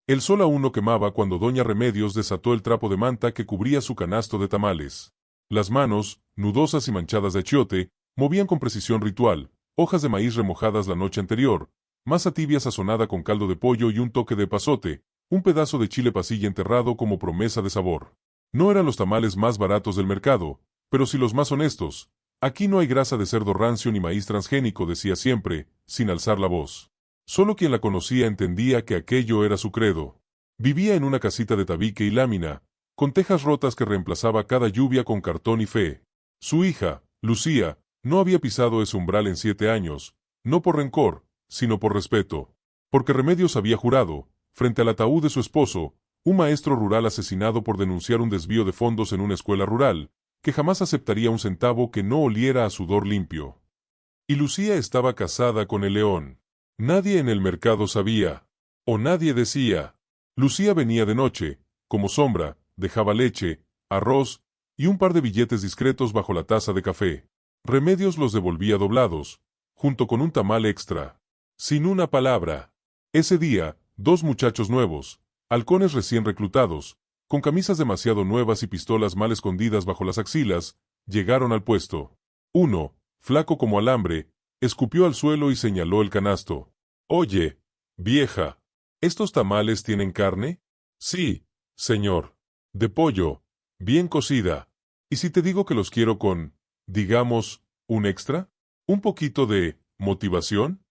El sol aún no quemaba cuando doña Remedios desató el trapo de manta que cubría su canasto de tamales. Las manos, nudosas y manchadas de achiote, movían con precisión ritual, hojas de maíz remojadas la noche anterior, masa tibia sazonada con caldo de pollo y un toque de epazote, un pedazo de chile pasilla enterrado como promesa de sabor. No eran los tamales más baratos del mercado, pero sí los más honestos. Aquí no hay grasa de cerdo rancio ni maíz transgénico, decía siempre, sin alzar la voz. Solo quien la conocía entendía que aquello era su credo. Vivía en una casita de tabique y lámina, con tejas rotas que reemplazaba cada lluvia con cartón y fe. Su hija, Lucía, no había pisado ese umbral en 7 años, no por rencor, sino por respeto. Porque Remedios había jurado, frente al ataúd de su esposo, un maestro rural asesinado por denunciar un desvío de fondos en una escuela rural, que jamás aceptaría un centavo que no oliera a sudor limpio. Y Lucía estaba casada con el león. Nadie en el mercado sabía, o nadie decía. Lucía venía de noche, como sombra, dejaba leche, arroz y un par de billetes discretos bajo la taza de café. Remedios los devolvía doblados, junto con un tamal extra. Sin una palabra. Ese día, 2 muchachos nuevos, halcones recién reclutados, con camisas demasiado nuevas y pistolas mal escondidas bajo las axilas, llegaron al puesto. Uno, flaco como alambre, escupió al suelo y señaló el canasto. «Oye, vieja, ¿estos tamales tienen carne?» «Sí, señor. De pollo, bien cocida. ¿Y si te digo que los quiero con, digamos, un extra? ¿Un poquito de motivación?»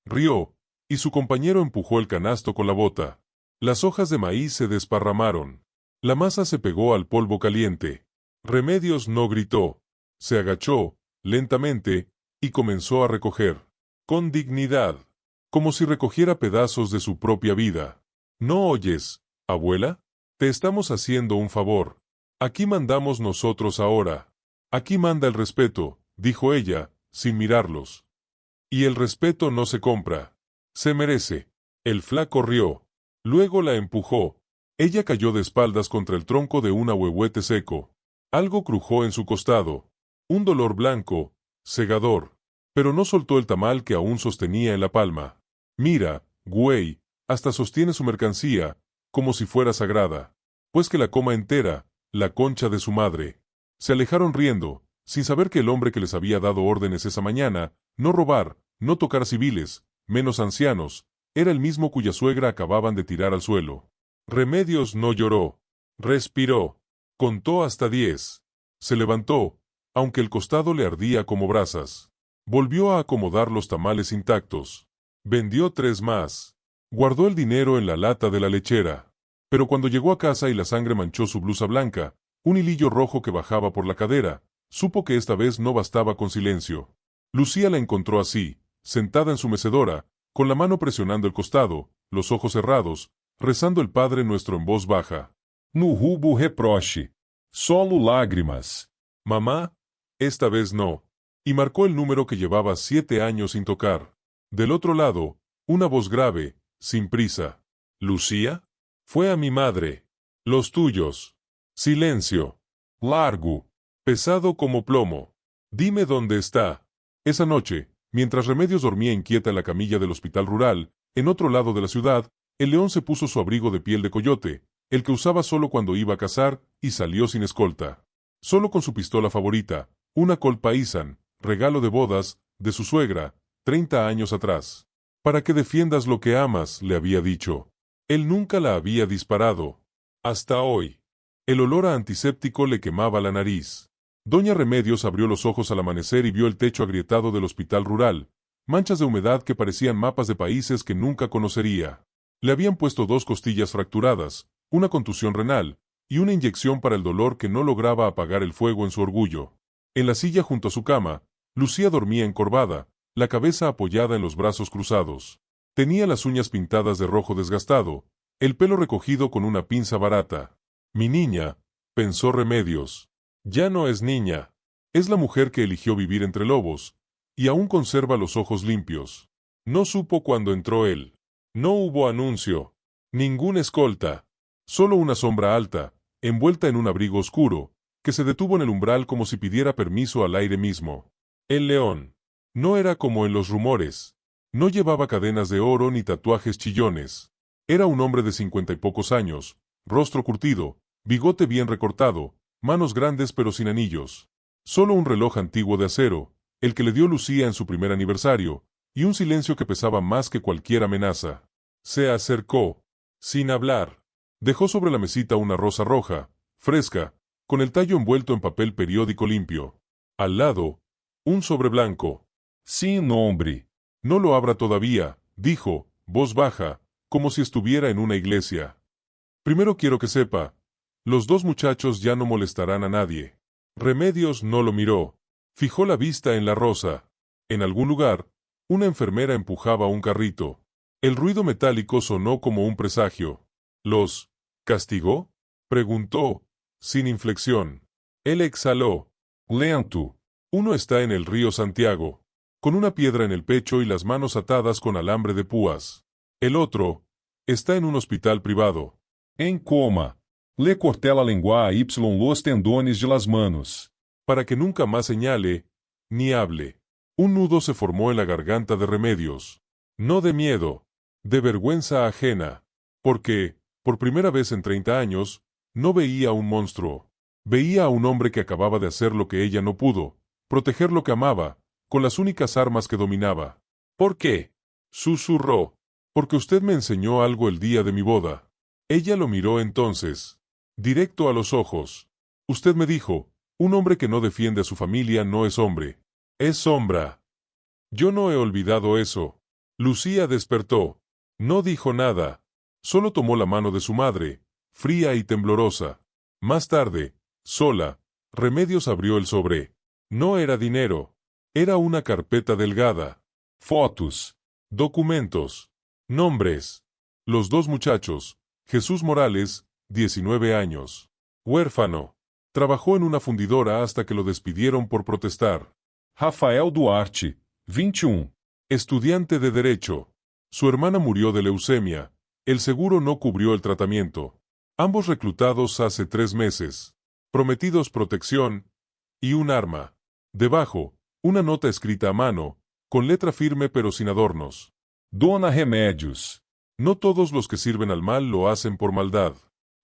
Rió, y su compañero empujó el canasto con la bota. Las hojas de maíz se desparramaron. La masa se pegó al polvo caliente. Remedios no gritó. Se agachó, lentamente, y comenzó a recoger. Con dignidad. Como si recogiera pedazos de su propia vida. ¿No oyes, abuela? Te estamos haciendo un favor. Aquí mandamos nosotros ahora. Aquí manda el respeto, dijo ella, sin mirarlos. Y el respeto no se compra. Se merece. El flaco rió. Luego la empujó. Ella cayó de espaldas contra el tronco de un ahuehuete seco. Algo crujó en su costado. Un dolor blanco, cegador. Pero no soltó el tamal que aún sostenía en la palma. Mira, güey, hasta sostiene su mercancía, como si fuera sagrada. Pues que la coma entera, la concha de su madre. Se alejaron riendo, sin saber que el hombre que les había dado órdenes esa mañana, no robar, no tocar civiles, menos ancianos, era el mismo cuya suegra acababan de tirar al suelo. Remedios no lloró. Respiró. Contó hasta 10. Se levantó, aunque el costado le ardía como brasas. Volvió a acomodar los tamales intactos. Vendió 3 más. Guardó el dinero en la lata de la lechera. Pero cuando llegó a casa y la sangre manchó su blusa blanca, un hilillo rojo que bajaba por la cadera, supo que esta vez no bastaba con silencio. Lucía la encontró así, sentada en su mecedora, con la mano presionando el costado, los ojos cerrados, rezando el Padre Nuestro en voz baja. No hubo reproche, solo lágrimas. Mamá, esta vez no. Y marcó el número que llevaba 7 años sin tocar. Del otro lado, una voz grave, sin prisa. ¿Lucía? Fue a mi madre. Los tuyos. Silencio. Largo. Pesado como plomo. Dime dónde está. Esa noche, mientras Remedios dormía inquieta en la camilla del hospital rural, en otro lado de la ciudad, el león se puso su abrigo de piel de coyote, el que usaba solo cuando iba a cazar, y salió sin escolta. Solo con su pistola favorita, una Colt Paisan, regalo de bodas, de su suegra, 30 años atrás. Para que defiendas lo que amas, le había dicho. Él nunca la había disparado. Hasta hoy. El olor a antiséptico le quemaba la nariz. Doña Remedios abrió los ojos al amanecer y vio el techo agrietado del hospital rural, manchas de humedad que parecían mapas de países que nunca conocería. Le habían puesto 2 costillas fracturadas, una contusión renal, y una inyección para el dolor que no lograba apagar el fuego en su orgullo. En la silla junto a su cama, Lucía dormía encorvada, la cabeza apoyada en los brazos cruzados. Tenía las uñas pintadas de rojo desgastado, el pelo recogido con una pinza barata. Mi niña, pensó Remedios. Ya no es niña. Es la mujer que eligió vivir entre lobos, y aún conserva los ojos limpios. No supo cuándo entró él. No hubo anuncio. Ningún escolta. Solo una sombra alta, envuelta en un abrigo oscuro, que se detuvo en el umbral como si pidiera permiso al aire mismo. El león. No era como en los rumores. No llevaba cadenas de oro ni tatuajes chillones. Era un hombre de 50 y pocos años, rostro curtido, bigote bien recortado, manos grandes pero sin anillos. Solo un reloj antiguo de acero, el que le dio Lucía en su primer aniversario, y un silencio que pesaba más que cualquier amenaza. Se acercó, sin hablar. Dejó sobre la mesita una rosa roja, fresca, con el tallo envuelto en papel periódico limpio. Al lado, un sobre blanco. Sin nombre. No lo abra todavía, dijo, voz baja, como si estuviera en una iglesia. Primero quiero que sepa, los dos muchachos ya no molestarán a nadie. Remedios no lo miró. Fijó la vista en la rosa. En algún lugar, una enfermera empujaba un carrito. El ruido metálico sonó como un presagio. ¿Los castigó? Preguntó, sin inflexión. Él exhaló. Lento. Uno está en el río Santiago, con una piedra en el pecho y las manos atadas con alambre de púas. El otro está en un hospital privado. Em coma. Le corté la lengua a los tendones de las manos. Para que nunca más señale, ni hable. Un nudo se formó en la garganta de Remedios. No de miedo, de vergüenza ajena. Porque, por primera vez en 30 años, no veía a un monstruo. Veía a un hombre que acababa de hacer lo que ella no pudo, proteger lo que amaba, con las únicas armas que dominaba. ¿Por qué? Susurró. Porque usted me enseñó algo el día de mi boda. Ella lo miró entonces, directo a los ojos. Usted me dijo, un hombre que no defiende a su familia no es hombre. Es sombra. Yo no he olvidado eso. Lucía despertó. No dijo nada. Solo tomó la mano de su madre, fría y temblorosa. Más tarde, sola, Remedios abrió el sobre. No era dinero. Era una carpeta delgada. Fotos. Documentos. Nombres. Los dos muchachos. Jesús Morales, 19 años. Huérfano. Trabajó en una fundidora hasta que lo despidieron por protestar. Rafael Duarte, 21. Estudiante de Derecho. Su hermana murió de leucemia. El seguro no cubrió el tratamiento. Ambos reclutados hace 3 meses. Prometidos protección y un arma. Debajo, una nota escrita a mano, con letra firme pero sin adornos. Dona Remedios. No todos los que sirven al mal lo hacen por maldad.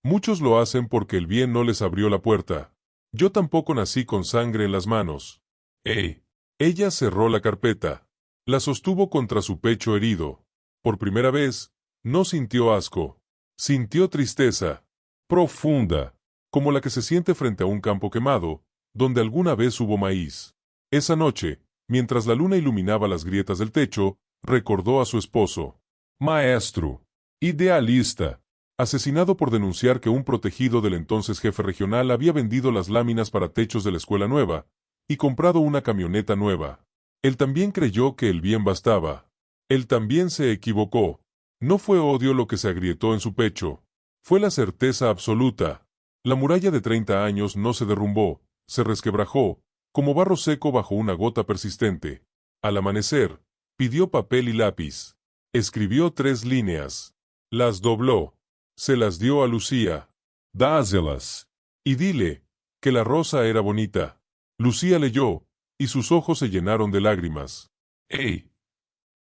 Muchos lo hacen porque el bien no les abrió la puerta. Yo tampoco nací con sangre en las manos. ¡Ey! Ella cerró la carpeta. La sostuvo contra su pecho herido. Por primera vez, no sintió asco. Sintió tristeza. Profunda. Como la que se siente frente a un campo quemado, donde alguna vez hubo maíz. Esa noche, mientras la luna iluminaba las grietas del techo, recordó a su esposo. Maestro. Idealista. Asesinado por denunciar que un protegido del entonces jefe regional había vendido las láminas para techos de la escuela nueva, y comprado una camioneta nueva. Él también creyó que el bien bastaba. Él también se equivocó. No fue odio lo que se agrietó en su pecho. Fue la certeza absoluta. La muralla de 30 años no se derrumbó, se resquebrajó, como barro seco bajo una gota persistente. Al amanecer, pidió papel y lápiz. Escribió 3 líneas. Las dobló. Se las dio a Lucía. Dáselas. Y dile que la rosa era bonita. Lucía leyó, y sus ojos se llenaron de lágrimas. ¡Ey!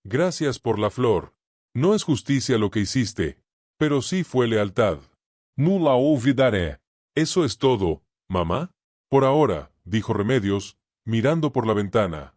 Gracias por la flor. No es justicia lo que hiciste, pero sí fue lealtad. No la olvidaré. Eso es todo, mamá. Por ahora, dijo Remedios, mirando por la ventana.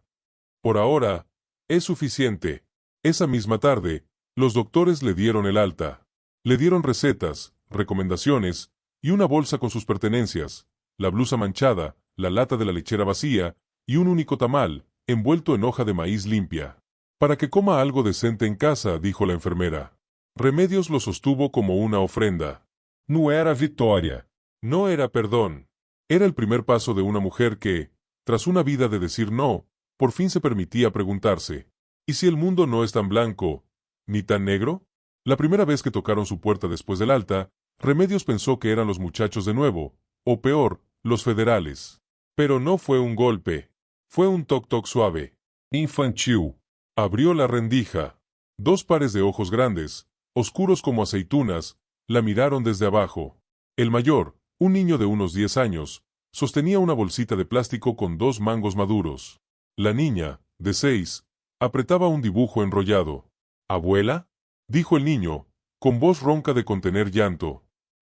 Por ahora, es suficiente. Esa misma tarde, los doctores le dieron el alta. Le dieron recetas, recomendaciones, y una bolsa con sus pertenencias, la blusa manchada, la lata de la lechera vacía, y un único tamal, envuelto en hoja de maíz limpia. Para que coma algo decente en casa, dijo la enfermera. Remedios lo sostuvo como una ofrenda. No era vitória. No era perdón. Era el primer paso de una mujer que, tras una vida de decir no, por fin se permitía preguntarse, ¿y si el mundo no es tan blanco, ni tan negro? La primera vez que tocaron su puerta después del alta, Remedios pensó que eran los muchachos de nuevo, o peor, los federales. Pero no fue un golpe. Fue un toc-toc suave. Infantil. Abrió la rendija. 2 pares de ojos grandes, oscuros como aceitunas, la miraron desde abajo. El mayor, un niño de unos 10 años, sostenía una bolsita de plástico con 2 mangos maduros. La niña, de 6, apretaba un dibujo enrollado. ¿Abuela?, dijo el niño, con voz ronca de contener llanto.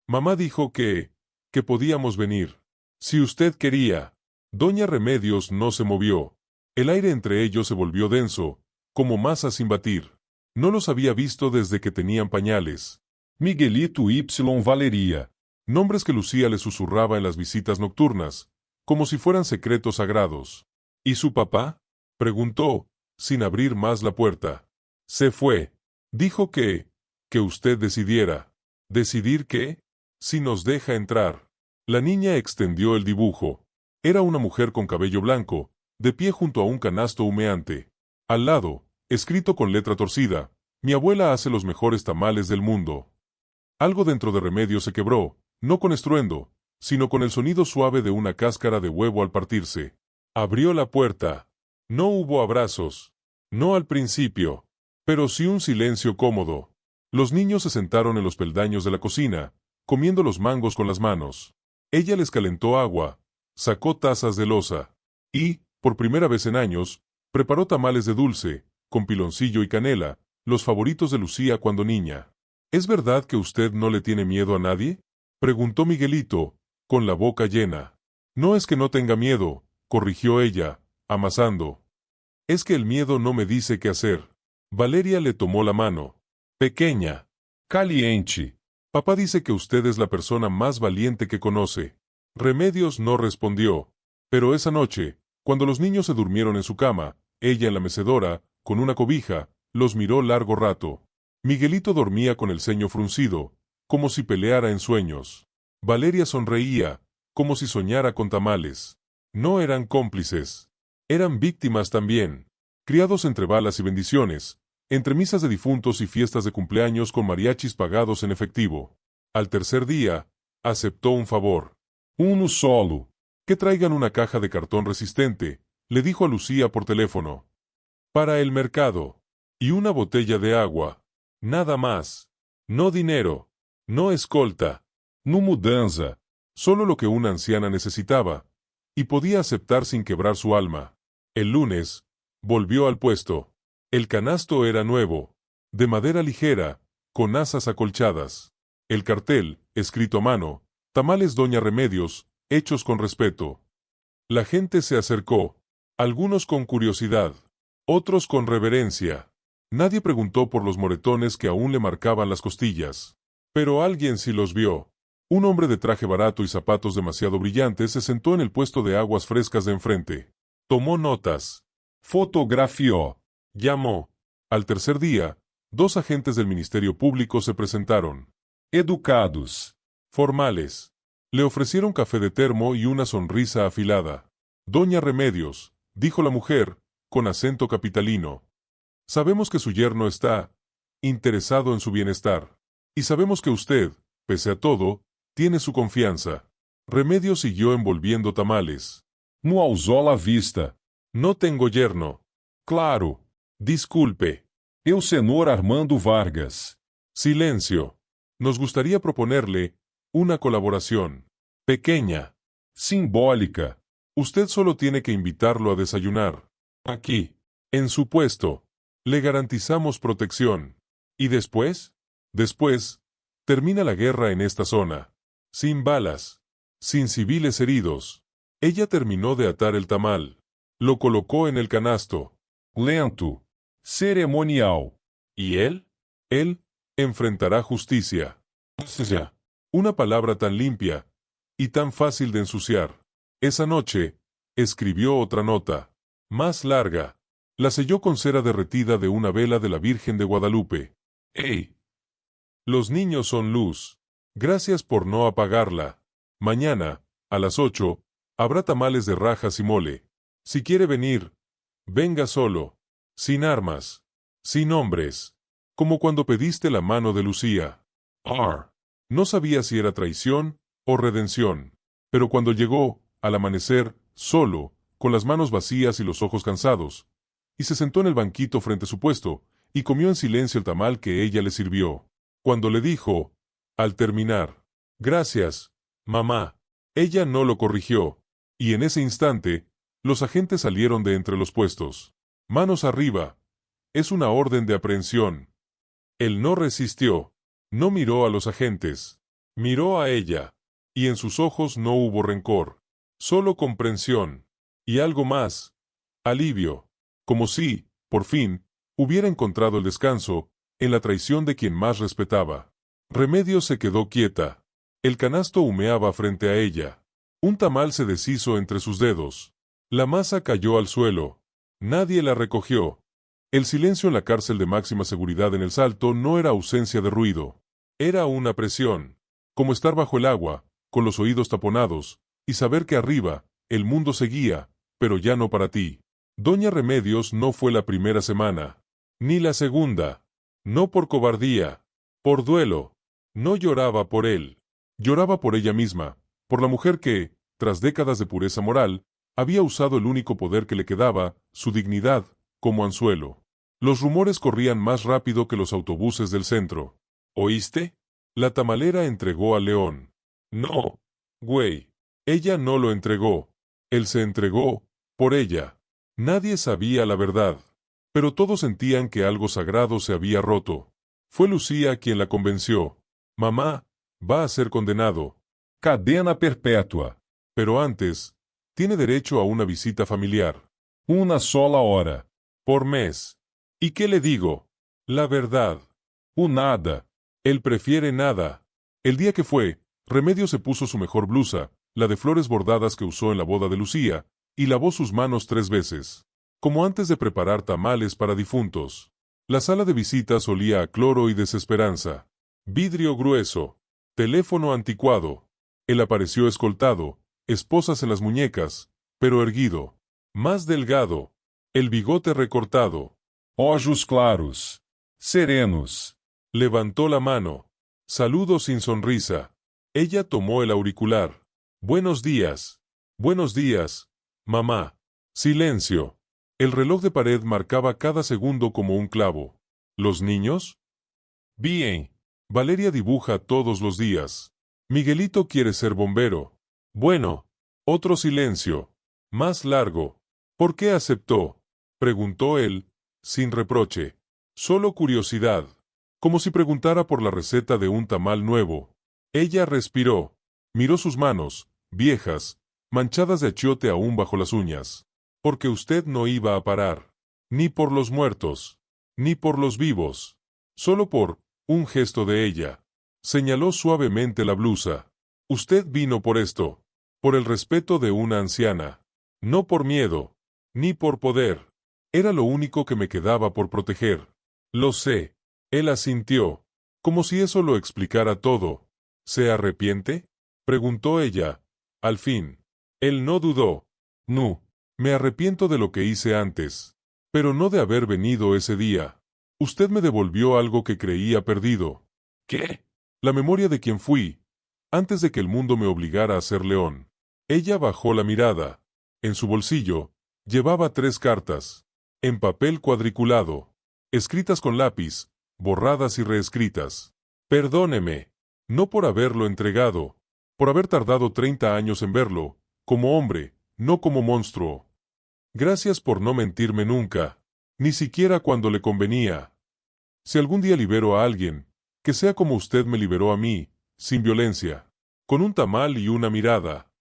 Mamá dijo que podíamos venir. Si usted quería. Doña Remedios no se movió. El aire entre ellos se volvió denso, como masa sin batir. No los había visto desde que tenían pañales. Miguelito Y Valeria. Nombres que Lucía le susurraba en las visitas nocturnas, como si fueran secretos sagrados. ¿Y su papá? Preguntó, sin abrir más la puerta. Se fue. Dijo que usted decidiera. ¿Decidir qué? Si nos deja entrar. La niña extendió el dibujo. Era una mujer con cabello blanco, de pie junto a un canasto humeante. Al lado, escrito con letra torcida, mi abuela hace los mejores tamales del mundo. Algo dentro de Remedios se quebró, no con estruendo, sino con el sonido suave de una cáscara de huevo al partirse. Abrió la puerta. No hubo abrazos. No al principio. Pero sí un silencio cómodo. Los niños se sentaron en los peldaños de la cocina, comiendo los mangos con las manos. Ella les calentó agua, sacó tazas de loza, y, por primera vez en años, preparó tamales de dulce, con piloncillo y canela, los favoritos de Lucía cuando niña. ¿Es verdad que usted no le tiene miedo a nadie? Preguntó Miguelito, con la boca llena. No es que no tenga miedo, corrigió ella, amasando. Es que el miedo no me dice qué hacer. Valeria le tomó la mano. Pequeña. Caliente. Papá dice que usted es la persona más valiente que conoce. Remedios no respondió. Pero esa noche, cuando los niños se durmieron en su cama, ella en la mecedora, con una cobija, los miró largo rato. Miguelito dormía con el ceño fruncido, como si peleara en sueños. Valeria sonreía, como si soñara con tamales. No eran cómplices. Eran víctimas también. Criados entre balas y bendiciones, entre misas de difuntos y fiestas de cumpleaños con mariachis pagados en efectivo. Al tercer día, aceptó un favor. Uno solo. Que traigan una caja de cartón resistente, le dijo a Lucía por teléfono. Para el mercado. Y una botella de agua. Nada más. No dinero. No escolta. No mudanza. Solo lo que una anciana necesitaba. Y podía aceptar sin quebrar su alma. El lunes, volvió al puesto. El canasto era nuevo. De madera ligera, con asas acolchadas. El cartel, escrito a mano, tamales Doña Remedios, hechos con respeto. La gente se acercó. Algunos con curiosidad. Otros con reverencia. Nadie preguntó por los moretones que aún le marcaban las costillas. Pero alguien sí los vio. Un hombre de traje barato y zapatos demasiado brillantes se sentó en el puesto de aguas frescas de enfrente. Tomó notas. Fotografió. Llamó. Al tercer día, 2 agentes del Ministerio Público se presentaron. Educados. Formales. Le ofrecieron café de termo y una sonrisa afilada. Doña Remedios, dijo la mujer, con acento capitalino. Sabemos que su yerno está interesado en su bienestar. Y sabemos que usted, pese a todo, tiene su confianza. Remedios siguió envolviendo tamales. No anzol à vista. No tengo yerno. Claro. Disculpe. Elcenor Armando Vargas. Silencio. Nos gustaría proponerle una colaboración. Pequeña. Simbólica. Usted solo tiene que invitarlo a desayunar. Aquí. En su puesto. Le garantizamos protección. ¿Y después? Después, termina la guerra en esta zona. Sin balas. Sin civiles heridos. Ella terminó de atar el tamal. Lo colocó en el canasto. Lento. Cerimonial. ¿Y él? Él enfrentará justicia. Una palabra tan limpia y tan fácil de ensuciar. Esa noche, escribió otra nota, más larga. La selló con cera derretida de una vela de la Virgen de Guadalupe. ¡Ey! Los niños son luz. Gracias por no apagarla. Mañana, a las 8, habrá tamales de rajas y mole. Si quiere venir, venga solo. Sin armas. Sin hombres. Como cuando pediste la mano de Lucía. No sabía si era traición o redención. Pero cuando llegó, al amanecer, solo, con las manos vacías y los ojos cansados, y se sentó en el banquito frente a su puesto, y comió en silencio el tamal que ella le sirvió. Cuando le dijo, al terminar, «Gracias, mamá», ella no lo corrigió, y en ese instante, los agentes salieron de entre los puestos. Manos arriba. Es una orden de aprehensión. Él no resistió. No miró a los agentes. Miró a ella. Y en sus ojos no hubo rencor. Solo comprensión. Y algo más. Alivio. Como si, por fin, hubiera encontrado el descanso en la traición de quien más respetaba. Remedios se quedó quieta. El canasto humeaba frente a ella. Un tamal se deshizo entre sus dedos. La masa cayó al suelo. Nadie la recogió. El silencio en la cárcel de máxima seguridad en El Salto no era ausencia de ruido. Era una presión. Como estar bajo el agua, con los oídos taponados, y saber que arriba, el mundo seguía, pero ya no para ti. Doña Remedios no fue la primera semana. Ni la segunda. No por cobardía. Por duelo. No lloraba por él. Lloraba por ella misma, por la mujer que, tras décadas de pureza moral, había usado el único poder que le quedaba, su dignidad, como anzuelo. Los rumores corrían más rápido que los autobuses del centro. ¿Oíste? La tamalera entregó al león. No, güey. Ella no lo entregó. Él se entregó, por ella. Nadie sabía la verdad. Pero todos sentían que algo sagrado se había roto. Fue Lucía quien la convenció. Mamá, va a ser condenado. Cadena perpétua. Pero antes, tiene derecho a una visita familiar. Una sola hora. Por mes. ¿Y qué le digo? La verdad. Nada. Él prefiere nada. El día que fue, Remedios se puso su mejor blusa, la de flores bordadas que usó en la boda de Lucía, y lavó sus manos 3 veces. Como antes de preparar tamales para difuntos. La sala de visitas olía a cloro y desesperanza. Vidrio grueso. Teléfono anticuado. Él apareció escoltado, esposas en las muñecas, pero erguido. Más delgado. El bigote recortado. Ojos claros. Serenos. Levantó la mano. Saludo sin sonrisa. Ella tomó el auricular. Buenos días. Buenos días, mamá. Silencio. El reloj de pared marcaba cada segundo como un clavo. ¿Los niños? Bien. Valeria dibuja todos los días. Miguelito quiere ser bombero. Bueno. Otro silencio. Más largo. ¿Por qué aceptó? Preguntó él, sin reproche. Solo curiosidad. Como si preguntara por la receta de un tamal nuevo. Ella respiró. Miró sus manos, viejas, manchadas de achiote aún bajo las uñas. Porque usted no iba a parar. Ni por los muertos. Ni por los vivos. Solo por un gesto de ella. Señaló suavemente la blusa. Usted vino por esto. Por el respeto de una anciana. No por miedo. Ni por poder. Era lo único que me quedaba por proteger. Lo sé. Él asintió. Como si eso lo explicara todo. ¿Se arrepiente? Preguntó ella. Al fin. Él no dudó. No. Me arrepiento de lo que hice antes. Pero no de haber venido ese día. Usted me devolvió algo que creía perdido. ¿Qué? La memoria de quien fui, antes de que el mundo me obligara a ser león. Ella bajó la mirada. En su bolsillo, llevaba 3 cartas. En papel cuadriculado. Escritas con lápiz, borradas y reescritas. Perdóneme. No por haberlo entregado. Por haber tardado 30 años en verlo, como hombre, no como monstruo. Gracias por no mentirme nunca. Ni siquiera cuando le convenía. Si algún día libero a alguien, que sea como usted me liberó a mí, sin violencia. Con un tamal y una mirada.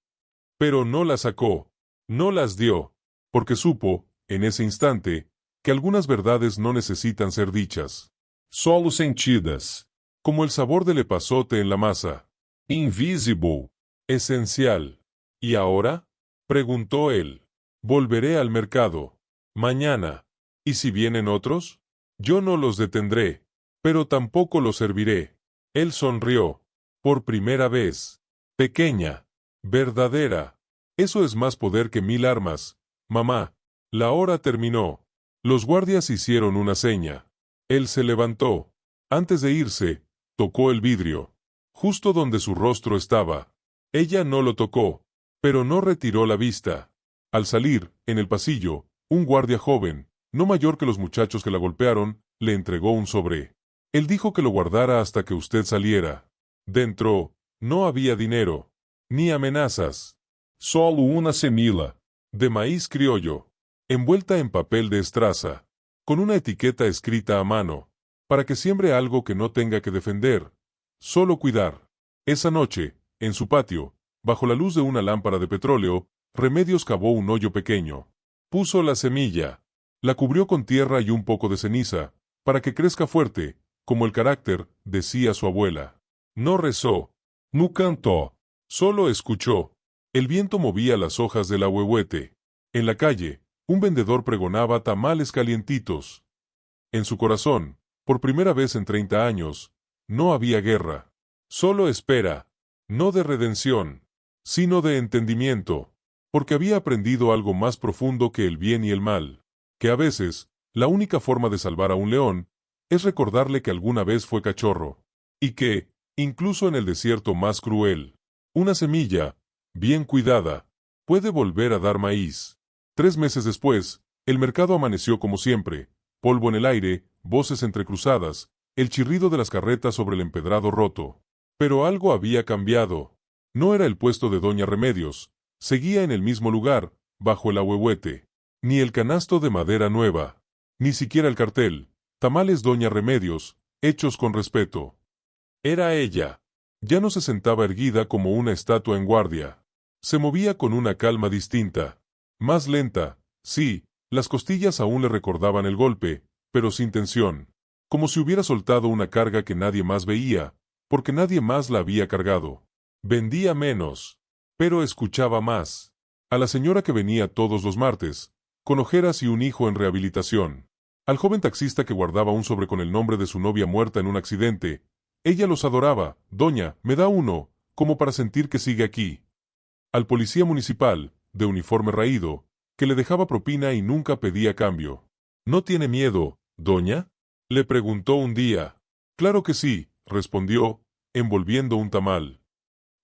Pero no la sacó. No las dio. Porque supo, en ese instante, que algunas verdades no necesitan ser dichas. Solo sentidas. Como el sabor del epazote en la masa. Invisible. Esencial. ¿Y ahora? Preguntó él. Volveré al mercado. Mañana. ¿Y si vienen otros? Yo no los detendré. Pero tampoco los serviré. Él sonrió. Por primera vez. Pequeña. Verdadera. Eso es más poder que 1000 armas. Mamá. La hora terminó. Los guardias hicieron una seña. Él se levantó. Antes de irse, tocó el vidrio. Justo donde su rostro estaba. Ella no lo tocó. Pero no retiró la vista. Al salir, en el pasillo, un guardia joven, no mayor que los muchachos que la golpearon, le entregó un sobre. Él dijo que lo guardara hasta que usted saliera. Dentro, no había dinero. Ni amenazas. Solo una semilla. De maíz criollo. Envuelta en papel de estraza. Con una etiqueta escrita a mano. Para que siembre algo que no tenga que defender, solo cuidar. Esa noche, en su patio, bajo la luz de una lámpara de petróleo, Remedios cavó un hoyo pequeño. Puso la semilla. La cubrió con tierra y un poco de ceniza, para que crezca fuerte, como el carácter, decía su abuela. No rezó. No cantó. Solo escuchó. El viento movía las hojas del ahuehuete. En la calle, un vendedor pregonaba tamales calientitos. En su corazón, por primera vez en 30 años, no había guerra. Solo espera. No de redención, sino de entendimiento. Porque había aprendido algo más profundo que el bien y el mal. Que a veces, la única forma de salvar a un león, es recordarle que alguna vez fue cachorro. Y que, incluso en el desierto más cruel, una semilla, bien cuidada, puede volver a dar maíz. 3 meses después, el mercado amaneció como siempre, polvo en el aire, voces entrecruzadas, el chirrido de las carretas sobre el empedrado roto. Pero algo había cambiado. No era el puesto de Doña Remedios, seguía en el mismo lugar, bajo el ahuehuete. Ni el canasto de madera nueva, ni siquiera el cartel, tamales Doña Remedios, hechos con respeto. Era ella. Ya no se sentaba erguida como una estatua en guardia. Se movía con una calma distinta. Más lenta, sí, las costillas aún le recordaban el golpe, pero sin tensión. Como si hubiera soltado una carga que nadie más veía, porque nadie más la había cargado. Vendía menos, pero escuchaba más. A la señora que venía todos los martes, con ojeras y un hijo en rehabilitación. Al joven taxista que guardaba un sobre con el nombre de su novia muerta en un accidente. Ella los adoraba. Doña, me da uno, como para sentir que sigue aquí. Al policía municipal, de uniforme raído, que le dejaba propina y nunca pedía cambio. ¿No tiene miedo, doña?, le preguntó un día. Claro que sí, respondió, envolviendo un tamal.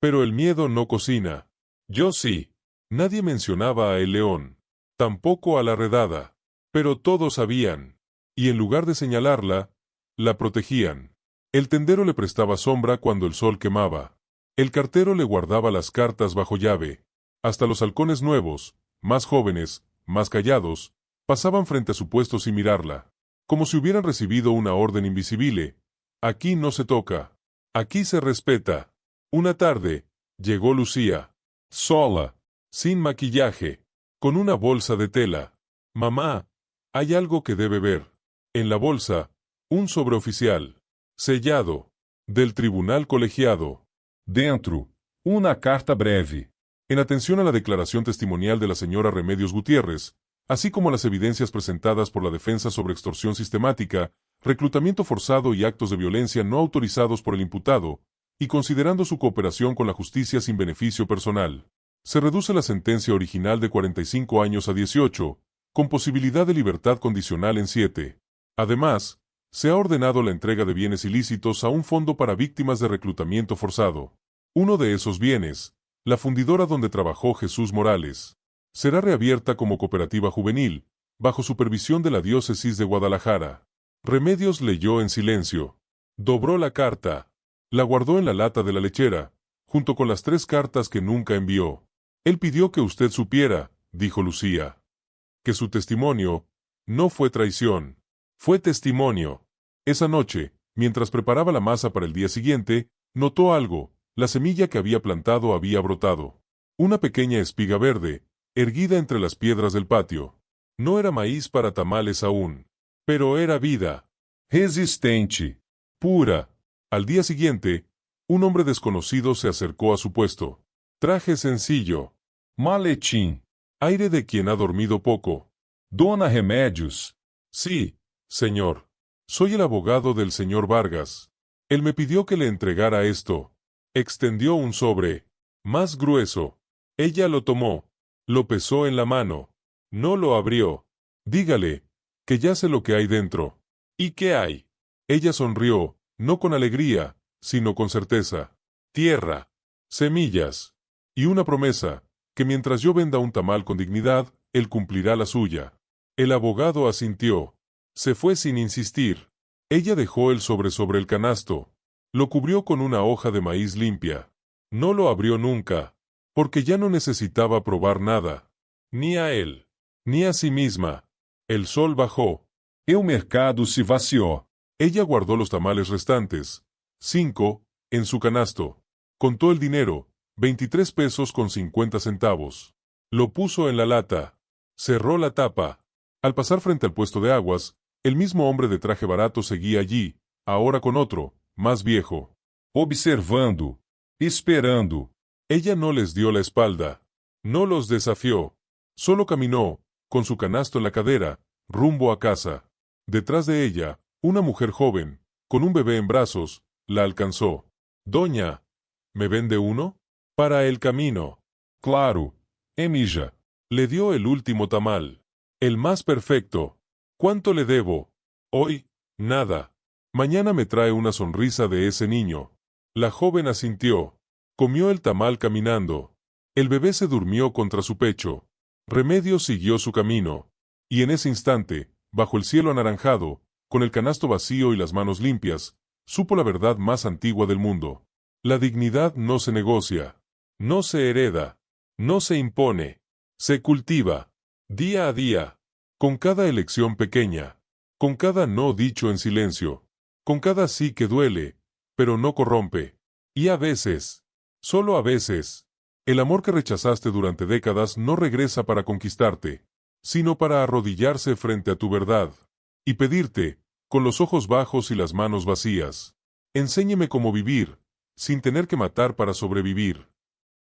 Pero el miedo no cocina. Yo sí. Nadie mencionaba a el león. Tampoco a la redada. Pero todos sabían. Y en lugar de señalarla, la protegían. El tendero le prestaba sombra cuando el sol quemaba. El cartero le guardaba las cartas bajo llave. Hasta los halcones nuevos, más jóvenes, más callados, pasaban frente a su puesto sin mirarla. Como si hubieran recibido una orden invisible. Aquí no se toca. Aquí se respeta. Una tarde, llegó Lucía. Sola. Sin maquillaje. Con una bolsa de tela. Mamá, hay algo que debe ver. En la bolsa, un sobreoficial. Sellado. Del tribunal colegiado. Dentro, una carta breve. En atención a la declaración testimonial de la señora Remedios Gutiérrez, así como a las evidencias presentadas por la defensa sobre extorsión sistemática, reclutamiento forzado y actos de violencia no autorizados por el imputado, y considerando su cooperación con la justicia sin beneficio personal, se reduce la sentencia original de 45 años a 18, con posibilidad de libertad condicional en 7. Además, se ha ordenado la entrega de bienes ilícitos a un fondo para víctimas de reclutamiento forzado. Uno de esos bienes, la fundidora donde trabajó Jesús Morales, será reabierta como cooperativa juvenil, bajo supervisión de la diócesis de Guadalajara. Remedios leyó en silencio. Dobró la carta. La guardó en la lata de la lechera, junto con las 3 cartas que nunca envió. Él pidió que usted supiera, dijo Lucía, que su testimonio no fue traición, fue testimonio. Esa noche, mientras preparaba la masa para el día siguiente, notó algo. La semilla que había plantado había brotado. Una pequeña espiga verde, erguida entre las piedras del patio. No era maíz para tamales aún, pero era vida. Resistente. Pura. Al día siguiente, un hombre desconocido se acercó a su puesto. Traje sencillo. Maletim. Aire de quien ha dormido poco. Dona Remedios. Sí, señor. Soy el abogado del señor Vargas. Él me pidió que le entregara esto. Extendió un sobre. Más grueso. Ella lo tomó. Lo pesó en la mano. No lo abrió. Dígale, que ya sé lo que hay dentro. ¿Y qué hay? Ella sonrió, no con alegría, sino con certeza. Tierra. Semillas. Y una promesa, que mientras yo venda un tamal con dignidad, él cumplirá la suya. El abogado asintió. Se fue sin insistir. Ella dejó el sobre el canasto. Lo cubrió con una hoja de maíz limpia. No lo abrió nunca, porque ya no necesitaba probar nada. Ni a él, ni a sí misma. El sol bajó. El mercado se vació. Ella guardó los tamales restantes, 5, En su canasto. Contó el dinero, 23 pesos con 50 centavos. Lo puso en la lata. Cerró la tapa. Al pasar frente al puesto de aguas, el mismo hombre de traje barato seguía allí, ahora con otro, más viejo. Observando. Esperando. Ella no les dio la espalda. No los desafió. Solo caminó, con su canasto en la cadera, rumbo a casa. Detrás de ella, una mujer joven, con un bebé en brazos, la alcanzó. «Doña, ¿me vende uno? Para el camino». Claro. Emija. Le dio el último tamal. El más perfecto. «¿Cuánto le debo?» «Hoy, nada. Mañana me trae una sonrisa de ese niño». La joven asintió. Comió el tamal caminando. El bebé se durmió contra su pecho. Remedios siguió su camino. Y en ese instante, bajo el cielo anaranjado, con el canasto vacío y las manos limpias, supo la verdad más antigua del mundo. La dignidad no se negocia. No se hereda. No se impone. Se cultiva. Día a día. Con cada elección pequeña. Con cada no dicho en silencio. Con cada sí que duele, pero no corrompe. Y a veces, solo a veces, el amor que rechazaste durante décadas no regresa para conquistarte, sino para arrodillarse frente a tu verdad y pedirte, con los ojos bajos y las manos vacías, enséñeme cómo vivir, sin tener que matar para sobrevivir.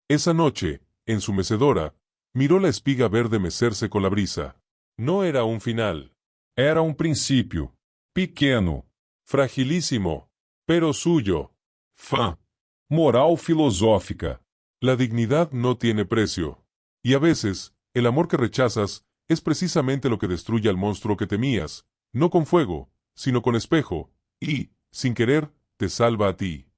Esa noche, en su mecedora, miró la espiga verde mecerse con la brisa. No era un final. Era um princípio. Pequeno. Fragilísimo, pero suyo. Fã. Moral filosófica. La dignidad no tiene precio. Y a veces, el amor que rechazas es precisamente lo que destruye al monstruo que temías, no con fuego, sino con espejo, y, sin querer, te salva a ti.